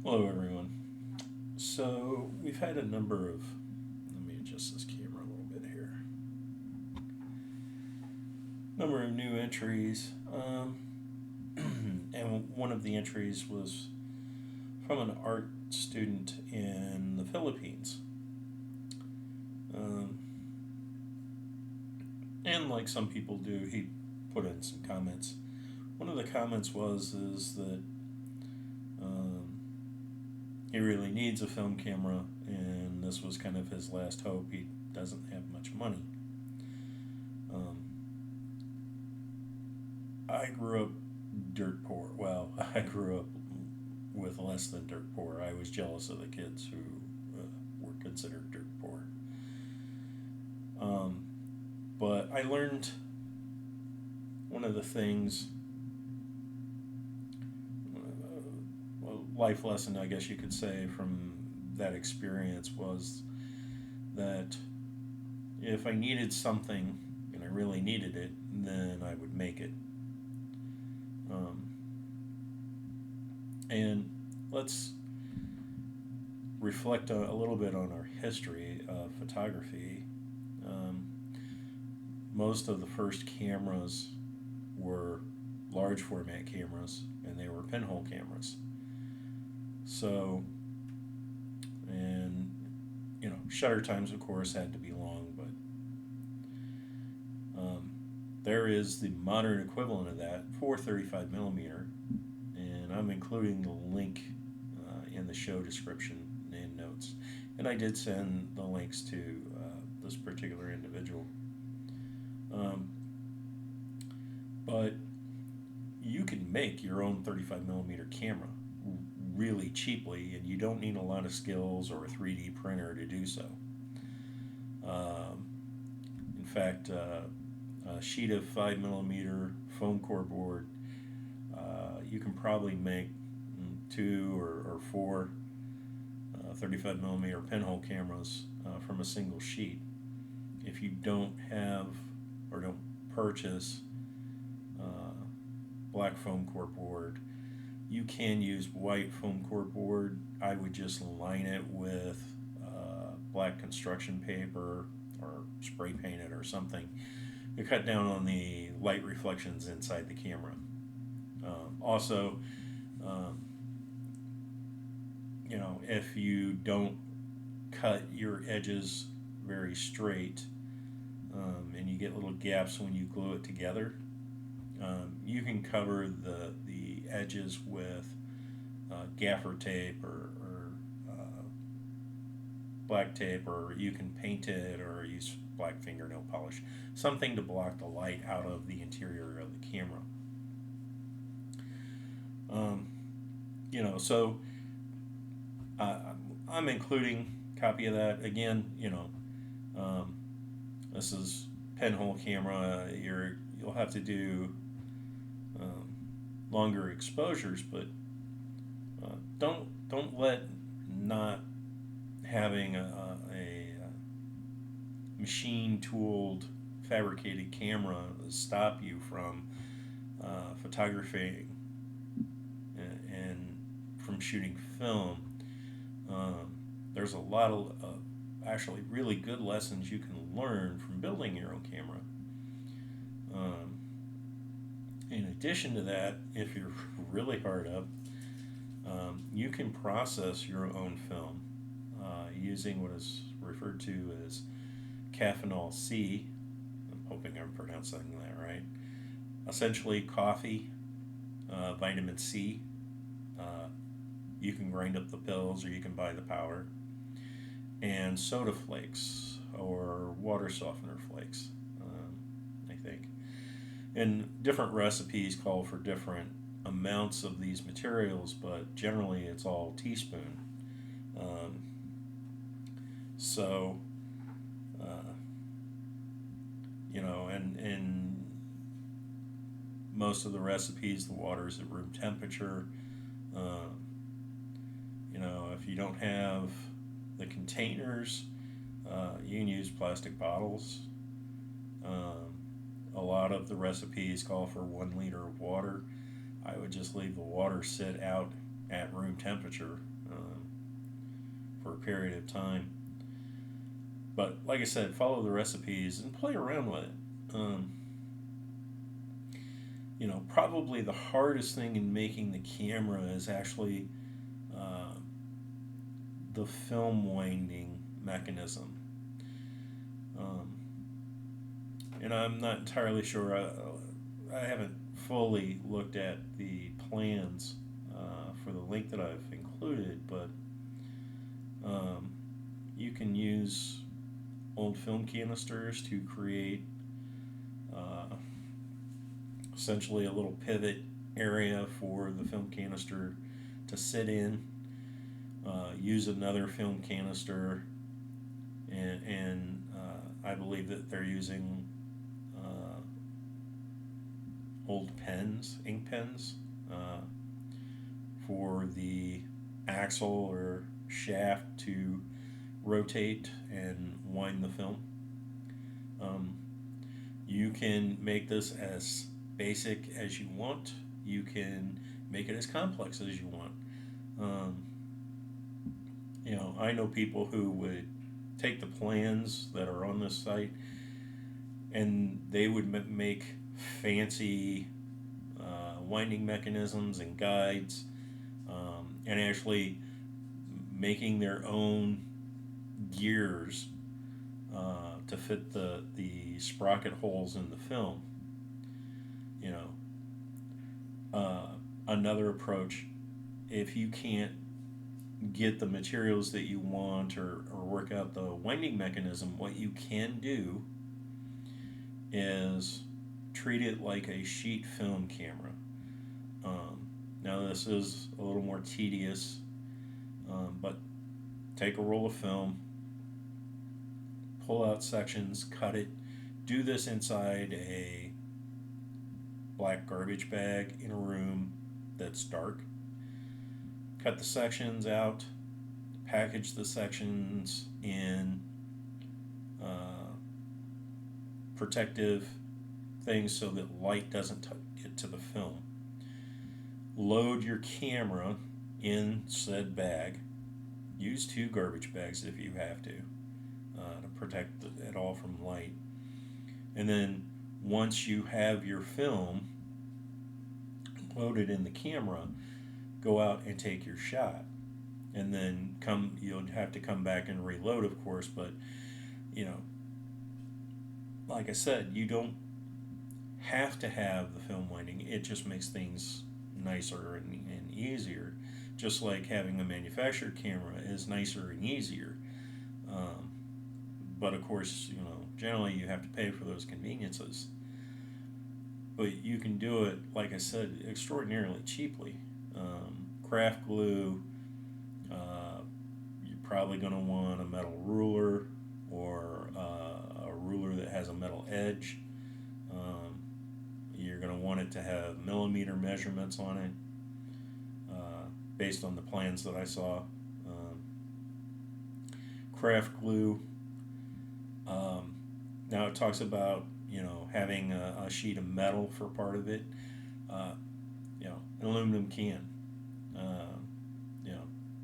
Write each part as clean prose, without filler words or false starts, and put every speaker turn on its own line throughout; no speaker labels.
Hello, everyone. So, we've had a number of. Let me adjust this camera a little bit here. Number of new entries. And one of the entries was from an art student in the Philippines. Um, and like some people do, he put in some comments. One of the comments is that um, he really needs a film camera, and this was kind of his last hope. He doesn't have much money. Um, I grew up dirt poor. Well, I grew up with less than dirt poor. I was jealous of the kids who were considered dirt poor. Um, but I learned one of the things, life lesson, I guess you could say, from that experience was that if I needed something and I really needed it, then I would make it. Um, and let's reflect a little bit on our history of photography. Um, most of the first cameras were large format cameras, and they were pinhole cameras. So, and shutter times, of course, had to be long, but there is the modern equivalent of that for 35 millimeter, and I'm including the link in the show description and notes. And I did send the links to this particular individual. Um, but you can make your own 35 millimeter camera really cheaply, and you don't need a lot of skills or a 3D printer to do so. Um, in fact, a sheet of 5 millimeter foam core board, you can probably make two or four 35 millimeter pinhole cameras from a single sheet. If you don't have or don't purchase black foam core board, you can use white foam core board. I would just line it with black construction paper or spray paint it or something to cut down on the light reflections inside the camera. Also, um, if you don't cut your edges very straight and you get little gaps when you glue it together, you can cover the edges with gaffer tape or black tape, or you can paint it or use black fingernail polish, something to block the light out of the interior of the camera. Um, so uh, I'm including a copy of that again. Um, this is pinhole camera. You'll have to do um, longer exposures, but don't let not having a machine tooled fabricated camera stop you from photographing and from shooting film. Um, there's a lot of actually really good lessons you can learn from building your own camera. Um, in addition to that, if you're really hard up, you can process your own film using what is referred to as caffeinol C. I'm hoping I'm pronouncing that right. Essentially, coffee, vitamin C. Uh, you can grind up the pills or you can buy the powder. And soda flakes or water softener flakes, I think. And different recipes call for different amounts of these materials, but generally it's all teaspoon. Um, so, uh, and most of the recipes, the water is at room temperature. Um, if you don't have the containers, you can use plastic bottles. Um, a lot of the recipes call for 1 liter of water. I would just leave the water sit out at room temperature for a period of time. But like I said, follow the recipes and play around with it. Um, Probably the hardest thing in making the camera is actually uh, the film winding mechanism. Um, and I'm not entirely sure. I haven't fully looked at the plans for the link that I've included, but um, you can use old film canisters to create uh, essentially a little pivot area for the film canister to sit in. Use another film canister, and I believe that they're using uh, old pens, ink pens, uh, for the axle or shaft to rotate and wind the film. Um, you can make this as basic as you want. You can make it as complex as you want. Um, I know people who would take the plans that are on this site and they would make fancy winding mechanisms and guides, and actually making their own gears to fit the sprocket holes in the film. You know, Another approach, if you can't get the materials that you want or work out the winding mechanism, what you can do is treat it like a sheet film camera. Now, this is a little more tedious, but take a roll of film, pull out sections, cut it. Do this inside a black garbage bag in a room that's dark. Cut the sections out, package the sections in uh, protective things so that light doesn't get to the film. Load your camera in said bag. Use 2 garbage bags if you have to protect it all from light. And then once you have your film loaded in the camera, go out and take your shot. And then you'll have to come back and reload, of course, but you know, like I said, you don't have to have the film winding. It just makes things nicer and easier. Just like having a manufactured camera is nicer and easier. Um, but of course, generally you have to pay for those conveniences. But you can do it, like I said, extraordinarily cheaply. Craft glue, you're probably going to want a metal ruler or a ruler that has a metal edge. You're going to want it to have millimeter measurements on it, based on the plans that I saw. Craft glue. Now it talks about having a sheet of metal for part of it. Uh, an aluminum can, uh,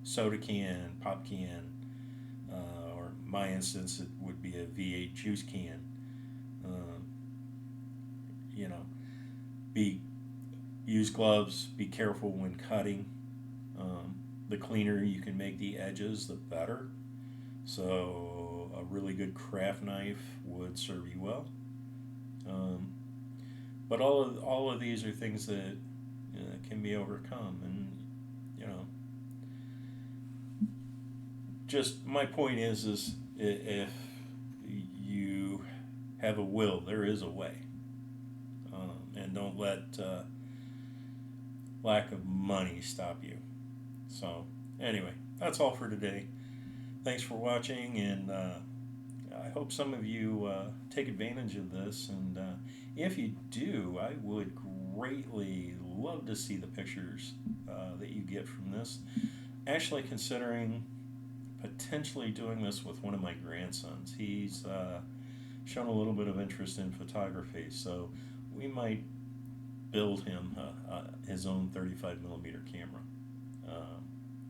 soda can, pop can, or in my instance it would be a V8 juice can. Um, you know, be use gloves. Be careful when cutting. The cleaner you can make the edges, the better. So a really good craft knife would serve you well. Um, but all of these are things that can be overcome, and you know, just my point is if you have a will, there is a way, and don't let lack of money stop you. So anyway, that's all for today. Thanks for watching, and I hope some of you take advantage of this. And if you do, I would greatly love to see the pictures that you get from this. Actually, considering potentially doing this with one of my grandsons. He's shown a little bit of interest in photography, so we might build him his own 35 millimeter camera.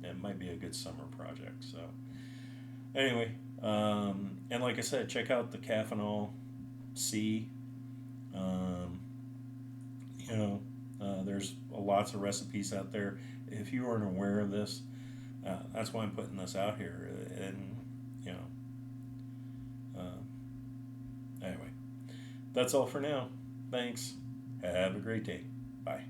It might be a good summer project. So Anyway, and like I said, check out the Caffeinol C. Um, you know, there's lots of recipes out there. If you aren't aware of this, that's why I'm putting this out here. And you know, anyway, that's all for now. Thanks. Have a great day. Bye.